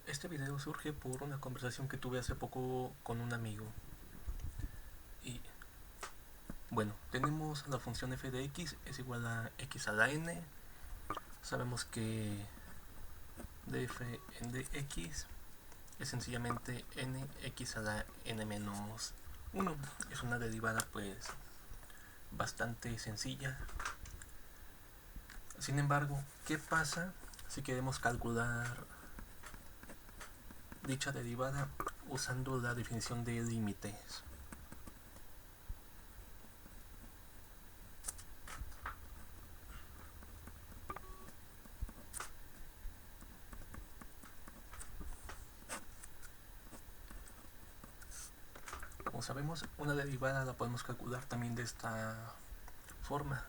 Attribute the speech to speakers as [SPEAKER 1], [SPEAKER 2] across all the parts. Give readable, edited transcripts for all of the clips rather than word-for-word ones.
[SPEAKER 1] Este video surge por una conversación que tuve hace poco con un amigo. Y bueno, tenemos la función f de x es igual a x a la n. Sabemos que df de x es sencillamente nx a la n menos 1. Es una derivada pues bastante sencilla. Sin embargo, ¿qué pasa si queremos calcular dicha derivada usando la definición de límites? Como sabemos, una derivada la podemos calcular también de esta forma.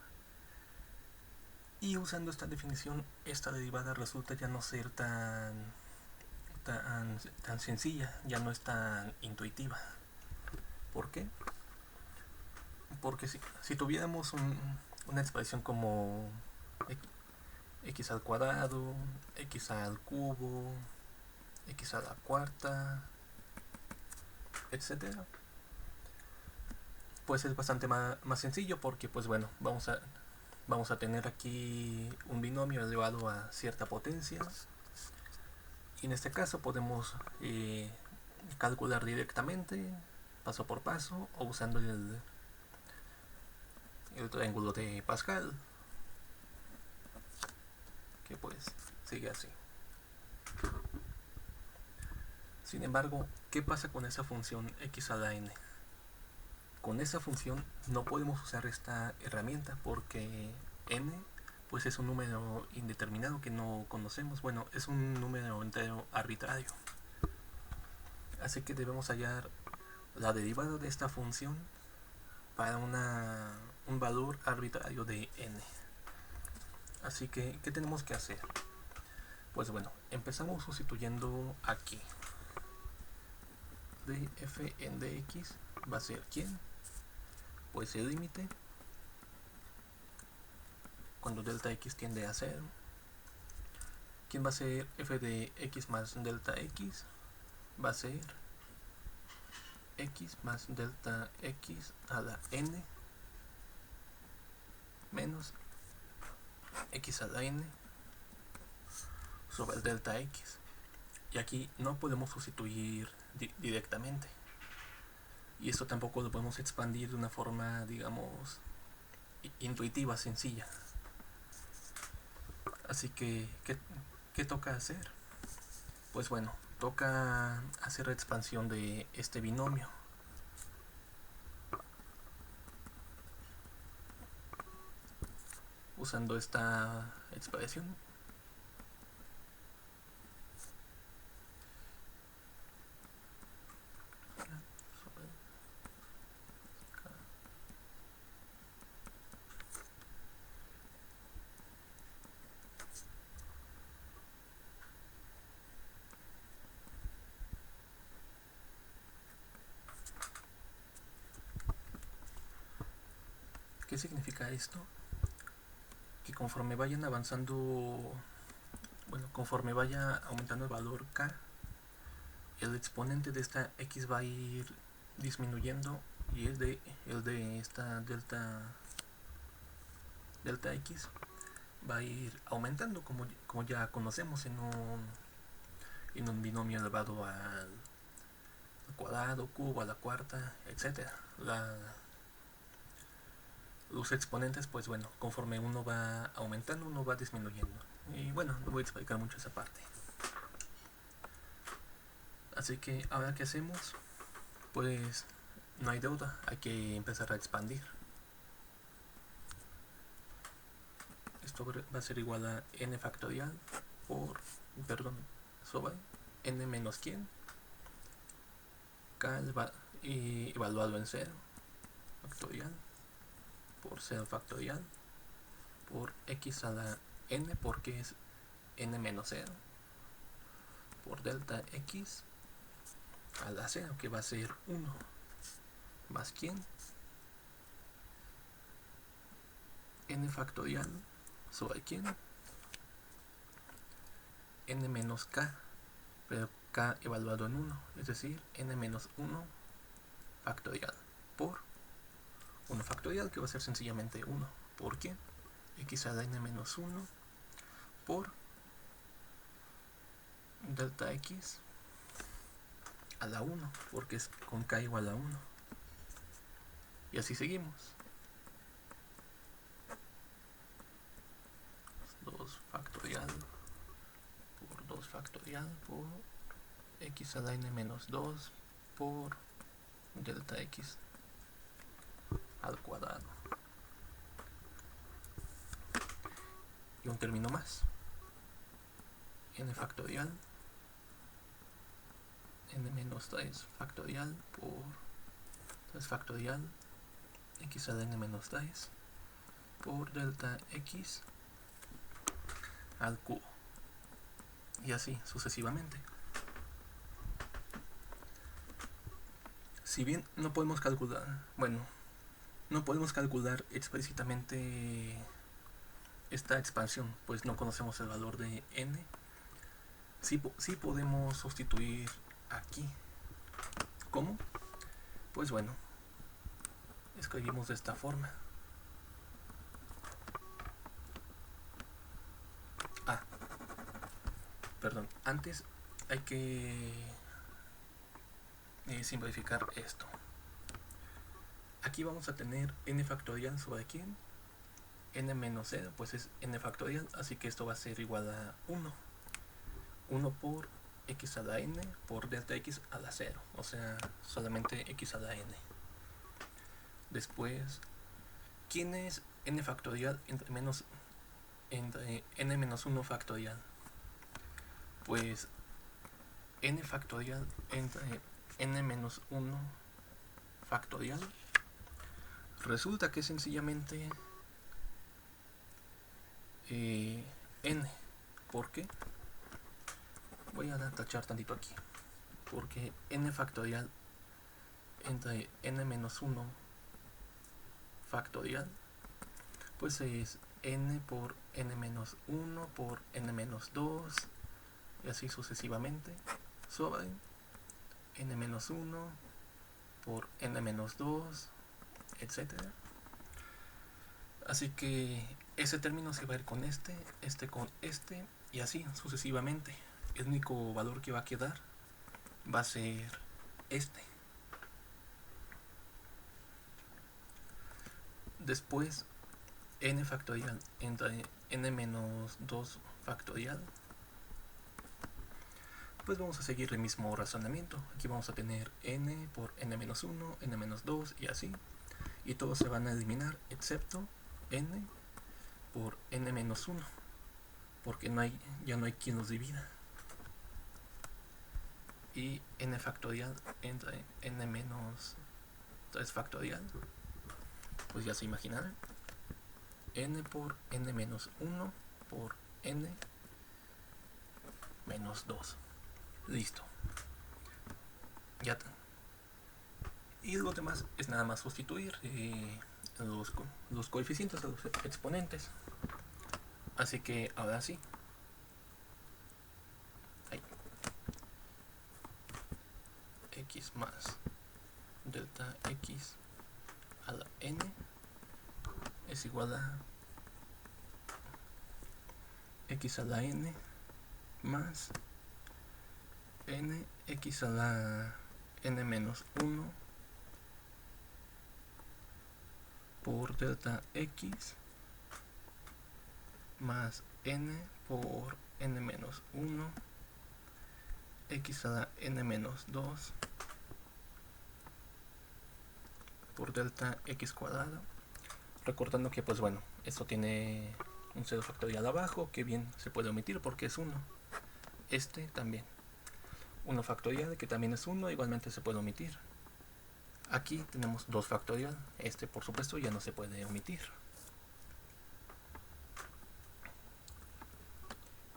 [SPEAKER 1] Y usando esta definición, esta derivada resulta ya no ser tan sencilla, ya no es tan intuitiva. ¿Por qué? Porque si tuviéramos una expresión como x al cuadrado, x al cubo, x a la cuarta, etcétera, pues es bastante más sencillo porque pues bueno, vamos a tener aquí un binomio elevado a cierta potencia y en este caso podemos calcular directamente paso por paso o usando el triángulo de Pascal, que pues sigue así. Sin embargo, ¿qué pasa con esa función x a la n? Con esa función no podemos usar esta herramienta porque n pues es un número indeterminado que no conocemos. Bueno, es un número entero arbitrario. Así que debemos hallar la derivada de esta función para un valor arbitrario de n. Así que, ¿qué tenemos que hacer? Pues bueno, empezamos sustituyendo aquí. Df en dx va a ser ¿quién? Pues el límite cuando delta x tiende a 0. ¿Quién va a ser f de x más delta x? Va a ser x más delta x a la n menos x a la n sobre el delta x. Y aquí no podemos sustituir directamente. Y esto tampoco lo podemos expandir de una forma, digamos, intuitiva, sencilla. Así que, ¿qué toca hacer? Pues bueno, toca hacer la expansión de este binomio. Usando esta expresión. ¿Qué significa esto? Que conforme vayan avanzando, bueno, conforme vaya aumentando el valor k, el exponente de esta x va a ir disminuyendo y el de esta delta x va a ir aumentando como ya conocemos en un binomio elevado al cuadrado, cubo, a la cuarta, etcétera. Los exponentes, pues bueno, conforme uno va aumentando, uno va disminuyendo. Y bueno, no voy a explicar mucho esa parte. Así que ahora que hacemos, pues no hay deuda, hay que empezar a expandir. Esto va a ser igual a n factorial sobre n menos quién, k evaluado en 0 factorial por 0 factorial por x a la n porque es n menos 0 por delta x a la 0 que va a ser 1 más quién n factorial sobre quién n menos k pero k evaluado en 1, es decir, n menos 1 factorial por 1 factorial, que va a ser sencillamente 1. ¿Por qué? X a la n menos 1 por delta x a la 1, porque es con k igual a 1. Y así seguimos. 2 factorial por 2 factorial por x a la n menos 2 por delta x al cuadrado. Y un término más. N factorial n menos 3 factorial por 3 factorial x a la n menos 3 por delta x al cubo. Y así sucesivamente. Si bien no podemos calcular, no podemos calcular explícitamente esta expansión, pues no conocemos el valor de n, sí podemos sustituir aquí. ¿Cómo? Pues bueno, escribimos de esta forma. Perdón, antes hay que simplificar esto. Aquí vamos a tener n factorial sobre quién, n menos 0, pues es n factorial, así que esto va a ser igual a 1. 1 por x a la n por delta x a la 0, o sea, solamente x a la n. Después, ¿quién es n factorial entre n menos 1 factorial? Pues n factorial entre n menos 1 factorial resulta que es sencillamente n. ¿Por qué? Voy a tachar tantito aquí. Porque n factorial entre n menos 1 factorial pues es n por n menos 1 por n menos 2 y así sucesivamente sobre n menos 1 por n menos 2, etc. Así que ese término se va a ir con este con este y así sucesivamente. El único valor que va a quedar va a ser este. Después n factorial entre n menos 2 factorial, pues vamos a seguir el mismo razonamiento. Aquí vamos a tener n por n menos 1, n menos 2 y así, y todos se van a eliminar excepto n por n menos 1, porque ya no hay quien los divida. Y n factorial entre n menos 3 factorial, pues ya se imaginarán, n por n menos 1 por n menos 2. Listo. Ya. Y lo demás es nada más sustituir los coeficientes de los exponentes. Así que ahora sí. Ahí. X más delta x a la n es igual a x a la n más n x a la n menos 1 por delta x más n por n menos 1 x a la n menos 2 por delta x cuadrado. Recordando que pues bueno, esto tiene un 0 factorial abajo, que bien se puede omitir porque es 1. Este también. 1 factorial, que también es 1, igualmente se puede omitir. Aquí tenemos 2 factorial, este por supuesto ya no se puede omitir.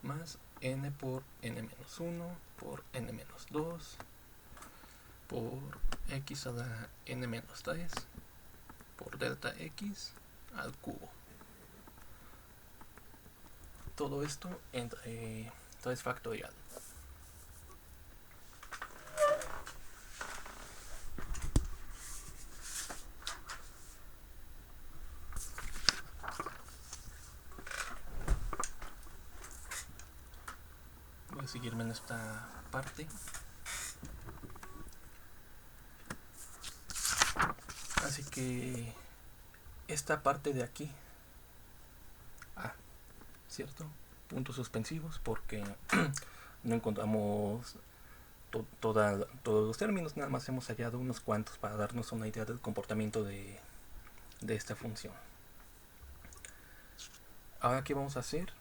[SPEAKER 1] Más n por n menos 1 por n menos 2 por x a la n menos 3 por delta x al cubo. Todo esto entre 3 factorial. voy a seguirme en esta parte. Así que esta parte de aquí, cierto, puntos suspensivos, porque no encontramos todos los términos, nada más hemos hallado unos cuantos para darnos una idea del comportamiento de esta función. Ahora, ¿qué vamos a hacer?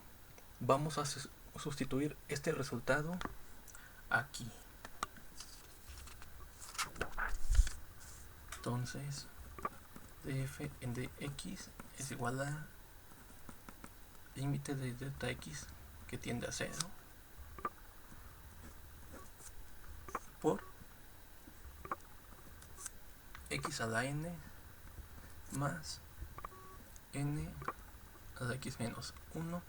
[SPEAKER 1] Vamos a sustituir este resultado aquí. Entonces, df en dx es igual a límite de delta x que tiende a 0 por x a la n más n a la x menos 1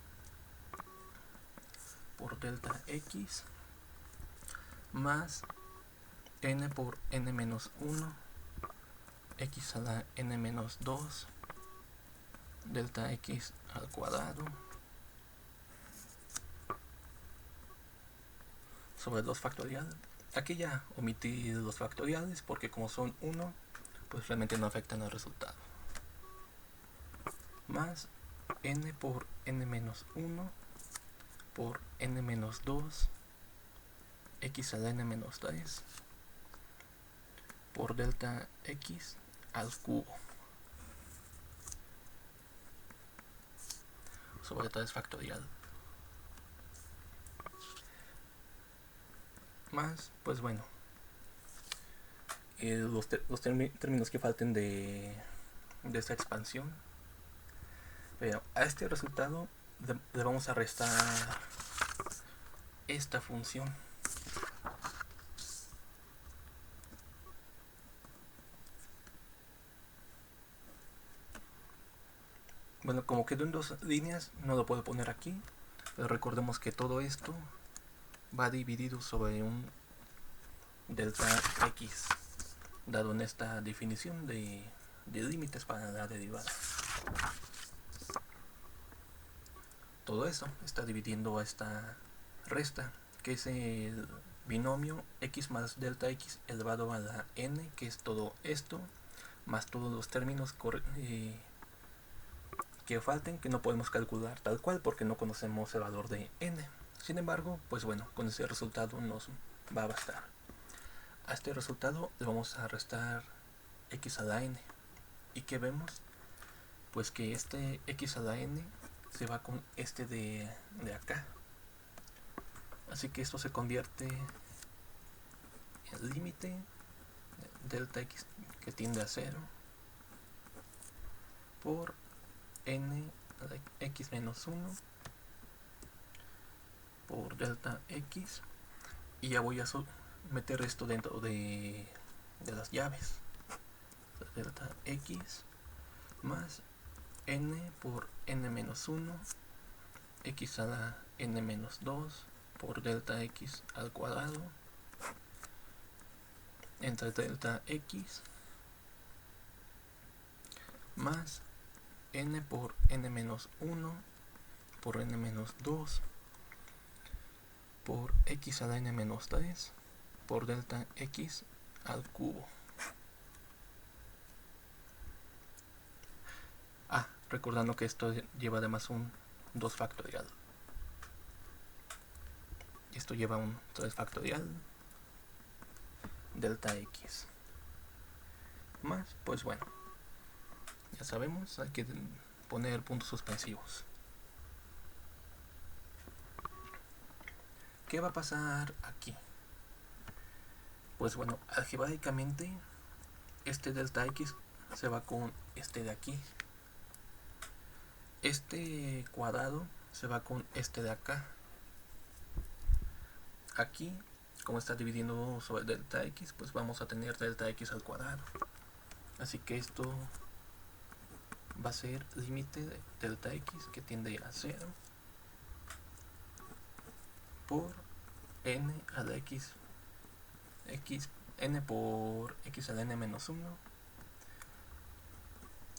[SPEAKER 1] por delta x más n por n menos 1 x a la n menos 2 delta x al cuadrado sobre 2 factorial. Aquí ya omití los factoriales porque como son 1, pues realmente no afectan al resultado. Más n por n menos 1 por n menos 2 x a la n menos 3 por delta x al cubo sobre 3 factorial. Más, pues bueno, los términos que falten de esta expansión. Pero a este resultado le vamos a restar esta función. Bueno, como quedó en 2 líneas, no lo puedo poner aquí, pero recordemos que todo esto va dividido sobre un delta x, dado en esta definición de límites para la derivada. Todo eso está dividiendo a esta resta, que es el binomio x más delta x elevado a la n, que es todo esto, más todos los términos que falten, que no podemos calcular tal cual porque no conocemos el valor de n. Sin embargo, pues bueno, con ese resultado nos va a bastar. A este resultado le vamos a restar x a la n. ¿Y qué vemos? Pues que este x a la n se va con este de acá. Así que esto se convierte en límite delta x que tiende a 0 por n a la x menos 1 por delta x, y ya voy a meter esto dentro de las llaves. Delta x más n por n menos 1 x a la n menos 2 por delta x al cuadrado entre delta x más n por n menos 1 por n menos 2 por x a la n menos 3 por delta x al cubo. Recordando que esto lleva además un 2 factorial. Esto lleva un 3 factorial delta x. Más, pues bueno, ya sabemos, hay que poner puntos suspensivos. ¿Qué va a pasar aquí? Pues bueno, algebraicamente este delta x se va con este de aquí. Este cuadrado se va con este de acá. Aquí, como está dividiendo sobre delta x, pues vamos a tener delta x al cuadrado. Así que esto va a ser límite de delta x que tiende a 0 por n a la x n por x a la n menos 1,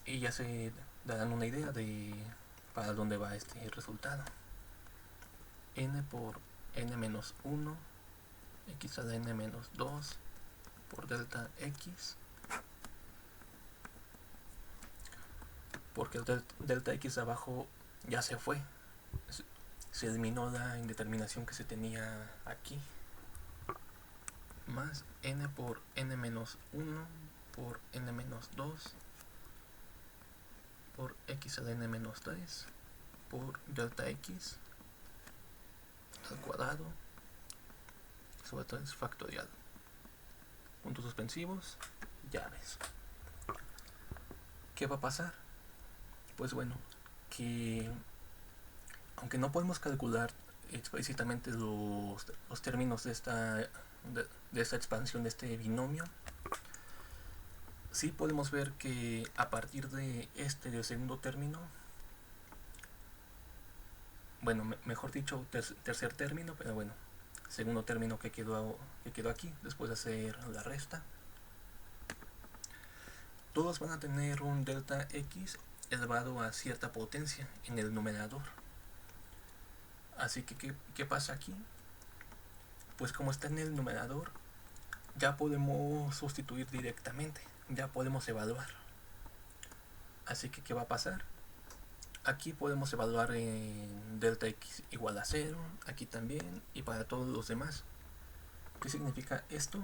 [SPEAKER 1] y ya se darán una idea de para dónde va este resultado. N por n menos 1 x a la n menos 2 por delta x, porque el delta x de abajo ya se fue, se eliminó la indeterminación que se tenía aquí, más n por n menos 1 por n menos 2 por x a la n menos 3 por delta x al cuadrado sobre 3 factorial. Puntos suspensivos, llaves. ¿Qué va a pasar? Pues bueno, que aunque no podemos calcular explícitamente los términos de esta expansión, de este binomio, sí podemos ver que a partir de del segundo término, bueno, mejor dicho, tercer término, pero bueno, segundo término que quedó aquí, después de hacer la resta, todos van a tener un delta x elevado a cierta potencia en el numerador. Así que, ¿qué pasa aquí? Pues como está en el numerador, ya podemos sustituir directamente, ya podemos evaluar. Así que, ¿qué va a pasar? Aquí podemos evaluar en delta x igual a 0, aquí también, y para todos los demás. ¿Qué significa esto?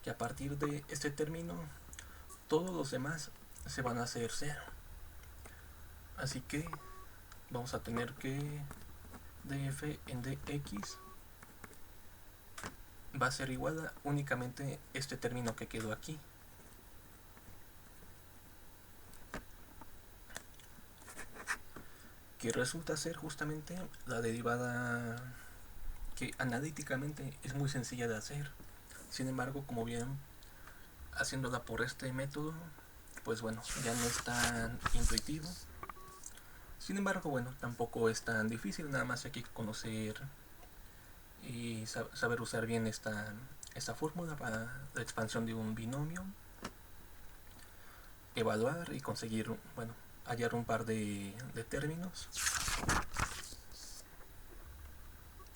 [SPEAKER 1] Que a partir de este término, todos los demás se van a hacer 0. Así que vamos a tener que df en dx va a ser igual a únicamente este término que quedó aquí. Que resulta ser justamente la derivada que analíticamente es muy sencilla de hacer. Sin embargo, como vieron, haciéndola por este método, pues bueno, ya no es tan intuitivo. Sin embargo, bueno, tampoco es tan difícil, nada más hay que conocer y saber usar bien esta fórmula para la expansión de un binomio, evaluar y conseguir, bueno, hallar un par de términos.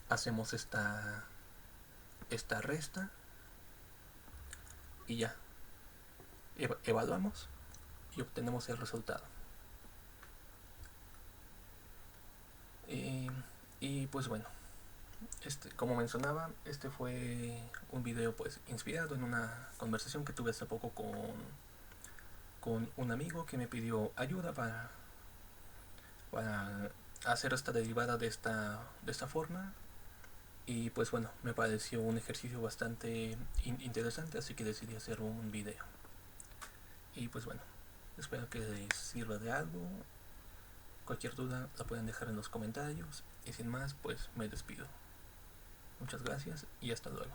[SPEAKER 1] Hacemos esta resta y ya evaluamos y obtenemos el resultado. Y pues bueno, como mencionaba, este fue un video pues inspirado en una conversación que tuve hace poco con un amigo que me pidió ayuda para hacer esta derivada de esta forma. Y pues bueno, me pareció un ejercicio bastante interesante, así que decidí hacer un video. Y pues bueno, espero que les sirva de algo. Cualquier duda la pueden dejar en los comentarios. Y sin más, pues me despido. Muchas gracias y hasta luego.